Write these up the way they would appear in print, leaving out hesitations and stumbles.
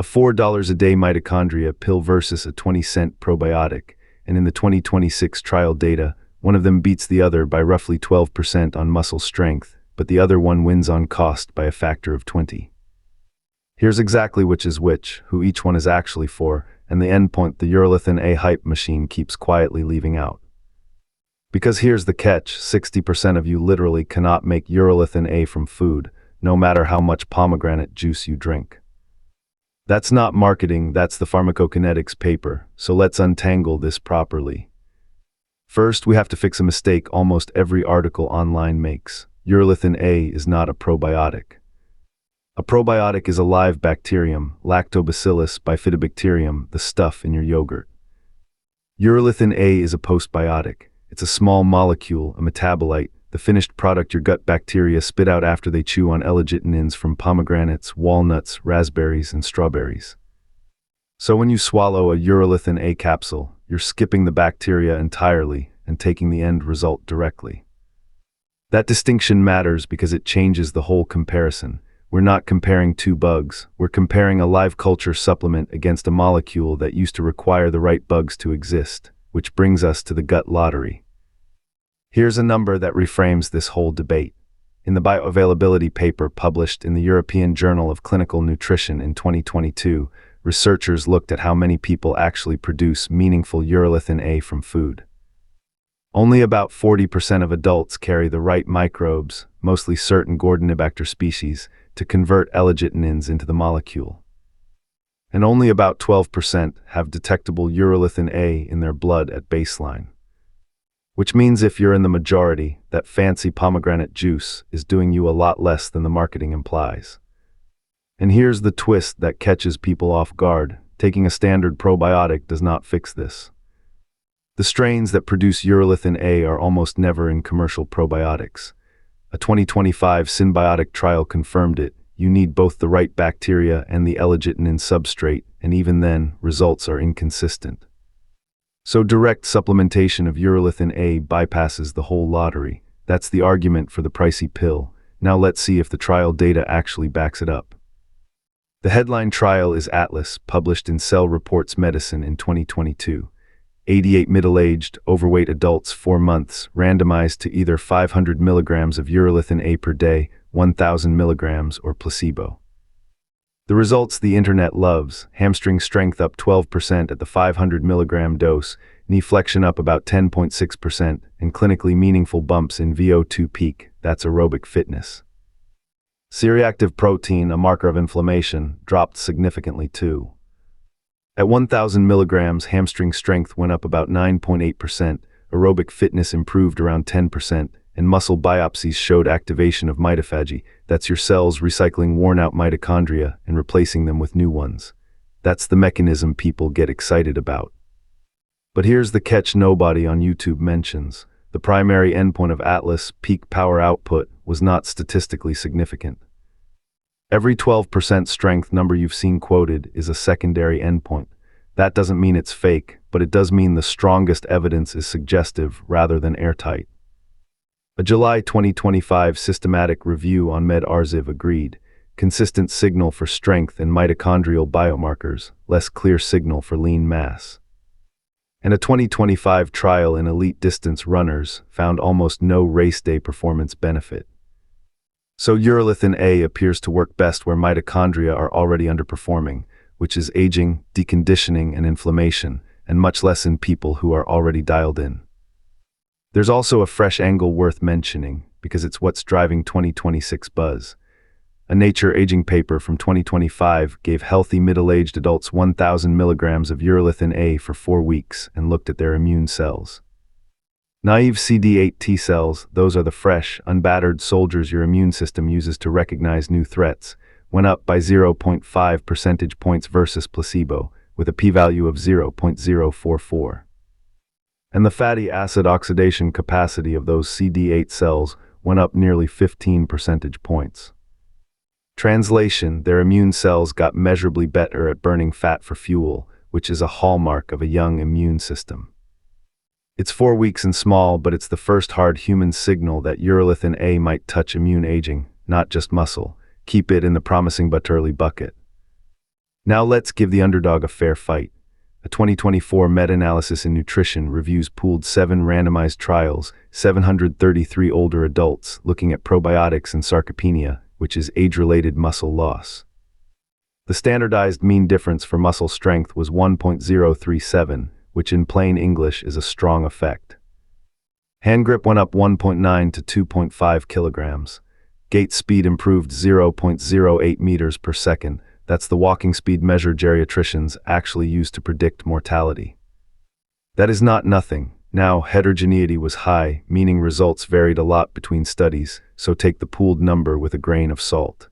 A $4 a day mitochondria pill versus a 20-cent probiotic, and in the 2026 trial data, one of them beats the other by roughly 12% on muscle strength, but the other one wins on cost by a factor of 20. Here's exactly which is which, who each one is actually for, and the endpoint the Urolithin A hype machine keeps quietly leaving out. Because here's the catch, 60% of you literally cannot make Urolithin A from food, no matter how much pomegranate juice you drink. That's not marketing, that's the pharmacokinetics paper, so let's untangle this properly. First, we have to fix a mistake almost every article online makes. Urolithin A is not a probiotic. A probiotic is a live bacterium, Lactobacillus bifidobacterium, the stuff in your yogurt. Urolithin A is a postbiotic. It's a small molecule, a metabolite, the finished product your gut bacteria spit out after they chew on L-arginines from pomegranates, walnuts, raspberries, and strawberries. So when you swallow a Urolithin A capsule, you're skipping the bacteria entirely and taking the end result directly. That distinction matters because it changes the whole comparison. We're not comparing two bugs, we're comparing a live culture supplement against a molecule that used to require the right bugs to exist, which brings us to the gut lottery. Here's a number that reframes this whole debate. In the bioavailability paper published in the European Journal of Clinical Nutrition in 2022, researchers looked at how many people actually produce meaningful urolithin A from food. Only about 40% of adults carry the right microbes, mostly certain Gordonibacter species, to convert L-arginines into the molecule. And only about 12% have detectable urolithin A in their blood at baseline. Which means if you're in the majority, that fancy pomegranate juice is doing you a lot less than the marketing implies. And here's the twist that catches people off guard. Taking a standard probiotic does not fix this. The strains that produce urolithin A are almost never in commercial probiotics. A 2025 symbiotic trial confirmed it. You need both the right bacteria and the L-arginine substrate, and even then, results are inconsistent. So direct supplementation of urolithin A bypasses the whole lottery. That's the argument for the pricey pill. Now let's see if the trial data actually backs it up. The headline trial is Atlas, published in Cell Reports Medicine in 2022. 88 middle-aged, overweight adults, 4 months, randomized to either 500 milligrams of urolithin A per day, 1,000 milligrams, or placebo. The results the internet loves: hamstring strength up 12% at the 500 milligram dose, knee flexion up about 10.6%, and clinically meaningful bumps in VO2 peak. That's aerobic fitness. C-reactive protein, a marker of inflammation, dropped significantly too. At 1,000 milligrams, hamstring strength went up about 9.8%, aerobic fitness improved around 10%, and muscle biopsies showed activation of mitophagy. That's your cells recycling worn-out mitochondria and replacing them with new ones. That's the mechanism people get excited about. But here's the catch nobody on YouTube mentions. The primary endpoint of Atlas, peak power output, was not statistically significant. Every 12% strength number you've seen quoted is a secondary endpoint. That doesn't mean it's fake, but it does mean the strongest evidence is suggestive rather than airtight. A July 2025 systematic review on MedRxiv agreed. Consistent signal for strength and mitochondrial biomarkers, less clear signal for lean mass. And a 2025 trial in elite distance runners found almost no race day performance benefit. So urolithin A appears to work best where mitochondria are already underperforming, which is aging, deconditioning, and inflammation, and much less in people who are already dialed in. There's also a fresh angle worth mentioning, because it's what's driving 2026 buzz. A Nature Aging paper from 2025 gave healthy middle-aged adults 1,000 milligrams of urolithin A for 4 weeks and looked at their immune cells. Naive CD8 T cells, those are the fresh, unbattered soldiers your immune system uses to recognize new threats, went up by 0.5 percentage points versus placebo, with a p-value of 0.044. And the fatty acid oxidation capacity of those CD8 cells went up nearly 15 percentage points. Translation: their immune cells got measurably better at burning fat for fuel, which is a hallmark of a young immune system. It's 4 weeks and small, but it's the first hard human signal that urolithin A might touch immune aging, not just muscle. Keep it in the promising but early bucket. Now let's give the underdog a fair fight. A 2024 meta-analysis in nutrition reviews pooled 7 randomized trials, 733 older adults, looking at probiotics and sarcopenia, which is age-related muscle loss. The standardized mean difference for muscle strength was 1.037, which in plain English is a strong effect. Hand grip went up 1.9 to 2.5 kilograms. Gait speed improved 0.08 meters per second. That's the walking speed measure geriatricians actually use to predict mortality. That is not nothing. Now, heterogeneity was high, meaning results varied a lot between studies, so take the pooled number with a grain of salt.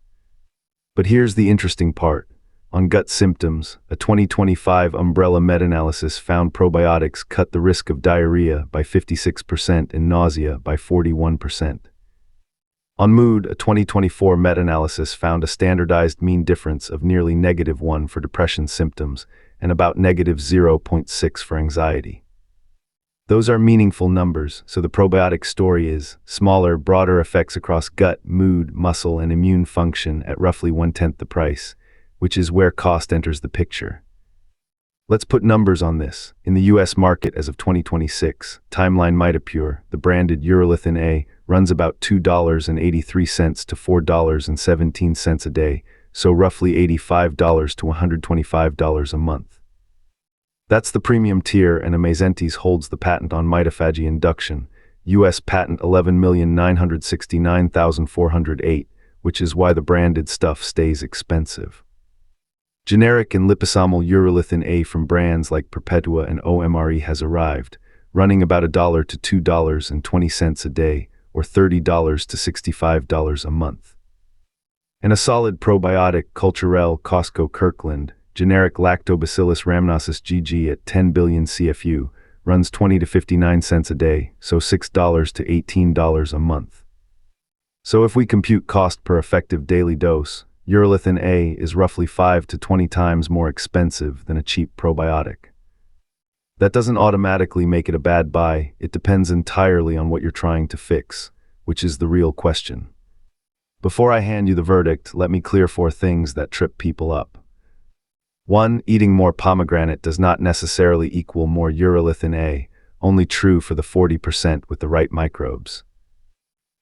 But here's the interesting part. On gut symptoms, a 2025 umbrella meta-analysis found probiotics cut the risk of diarrhea by 56% and nausea by 41%. On mood, a 2024 meta-analysis found a standardized mean difference of nearly -1 for depression symptoms and about -0.6 for anxiety. Those are meaningful numbers, so the probiotic story is smaller, broader effects across gut, mood, muscle, and immune function at roughly 1/10 the price, which is where cost enters the picture. Let's put numbers on this. In the US market as of 2026, Timeline Mitopure, the branded Urolithin A, runs about $2.83 to $4.17 a day, so roughly $85 to $125 a month. That's the premium tier, and Amazentes holds the patent on mitophagy induction, US patent 11,969,408, which is why the branded stuff stays expensive. Generic and liposomal Urolithin A from brands like Perpetua and OMRE has arrived, running about $1 to $2.20 a day, or $30 to $65 a month. And a solid probiotic, Culturelle Costco Kirkland, generic Lactobacillus rhamnosus GG at 10 billion CFU, runs 20 to 59 cents a day, so $6 to $18 a month. So if we compute cost per effective daily dose, Urolithin A is roughly 5 to 20 times more expensive than a cheap probiotic. That doesn't automatically make it a bad buy. It depends entirely on what you're trying to fix, which is the real question. Before I hand you the verdict, let me clear 4 things that trip people up. 1. Eating more pomegranate does not necessarily equal more Urolithin A, only true for the 40% with the right microbes.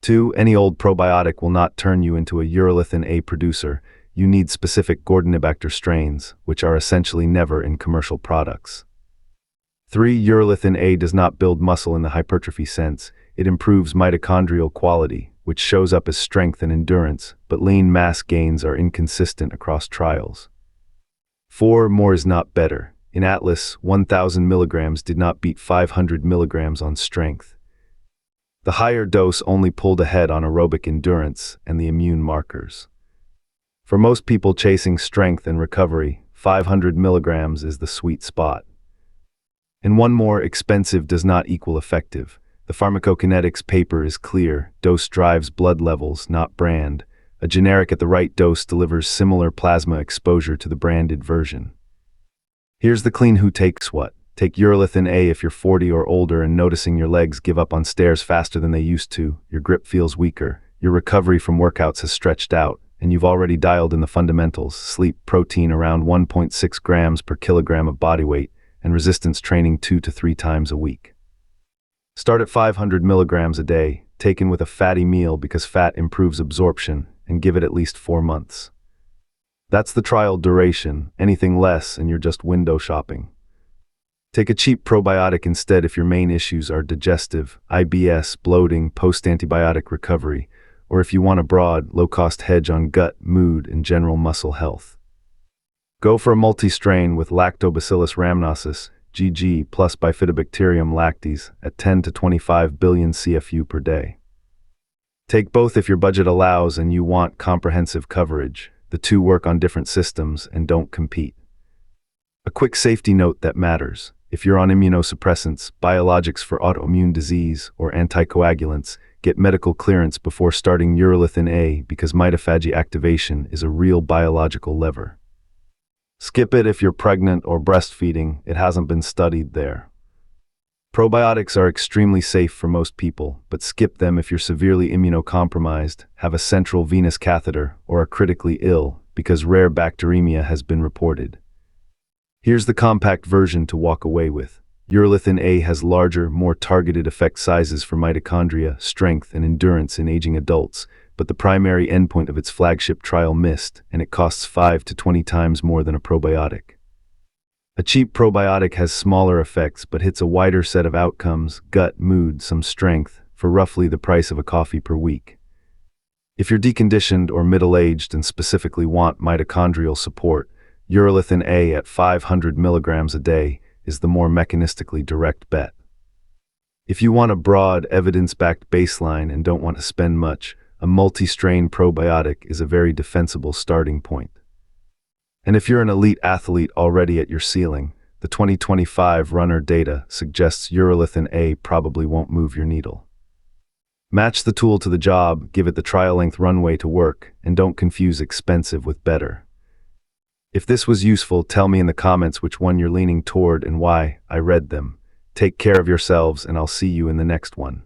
2. Any old probiotic will not turn you into a Urolithin A producer. You need specific Gordonibacter strains, which are essentially never in commercial products. 3. Urolithin A does not build muscle in the hypertrophy sense. It improves mitochondrial quality, which shows up as strength and endurance, but lean mass gains are inconsistent across trials. 4. More is not better. In Atlas, 1,000 milligrams did not beat 500 milligrams on strength. The higher dose only pulled ahead on aerobic endurance and the immune markers. For most people chasing strength and recovery, 500 milligrams is the sweet spot. And one more, expensive does not equal effective. The pharmacokinetics paper is clear. Dose drives blood levels, not brand. A generic at the right dose delivers similar plasma exposure to the branded version. Here's the clean who takes what. Take Urolithin A if you're 40 or older and noticing your legs give up on stairs faster than they used to, your grip feels weaker, your recovery from workouts has stretched out, and you've already dialed in the fundamentals: sleep, protein around 1.6 grams per kilogram of body weight, and resistance training 2 to 3 times a week. Start at 500 milligrams a day, taken with a fatty meal because fat improves absorption, and give it at least 4 months. That's the trial duration. Anything less and you're just window shopping. Take a cheap probiotic instead if your main issues are digestive, IBS, bloating, post-antibiotic recovery, or if you want a broad, low-cost hedge on gut, mood, and general muscle health. Go for a multi-strain with Lactobacillus rhamnosus, GG, plus Bifidobacterium lactis at 10 to 25 billion CFU per day. Take both if your budget allows and you want comprehensive coverage. The two work on different systems and don't compete. A quick safety note that matters. If you're on immunosuppressants, biologics for autoimmune disease, or anticoagulants, get medical clearance before starting Urolithin A because mitophagy activation is a real biological lever. Skip it if you're pregnant or breastfeeding. It hasn't been studied there. Probiotics are extremely safe for most people, but skip them if you're severely immunocompromised, have a central venous catheter, or are critically ill, because rare bacteremia has been reported. Here's the compact version to walk away with. Urolithin A has larger, more targeted effect sizes for mitochondria, strength, and endurance in aging adults, but the primary endpoint of its flagship trial missed, and it costs 5 to 20 times more than a probiotic. A cheap probiotic has smaller effects but hits a wider set of outcomes, gut, mood, some strength, for roughly the price of a coffee per week. If you're deconditioned or middle-aged and specifically want mitochondrial support, Urolithin A at 500 milligrams a day is the more mechanistically direct bet. If you want a broad, evidence-backed baseline and don't want to spend much, a multi-strain probiotic is a very defensible starting point. And if you're an elite athlete already at your ceiling, the 2025 runner data suggests Urolithin A probably won't move your needle. Match the tool to the job, give it the trial-length runway to work, and don't confuse expensive with better. If this was useful, tell me in the comments which one you're leaning toward and why. I read them. Take care of yourselves, and I'll see you in the next one.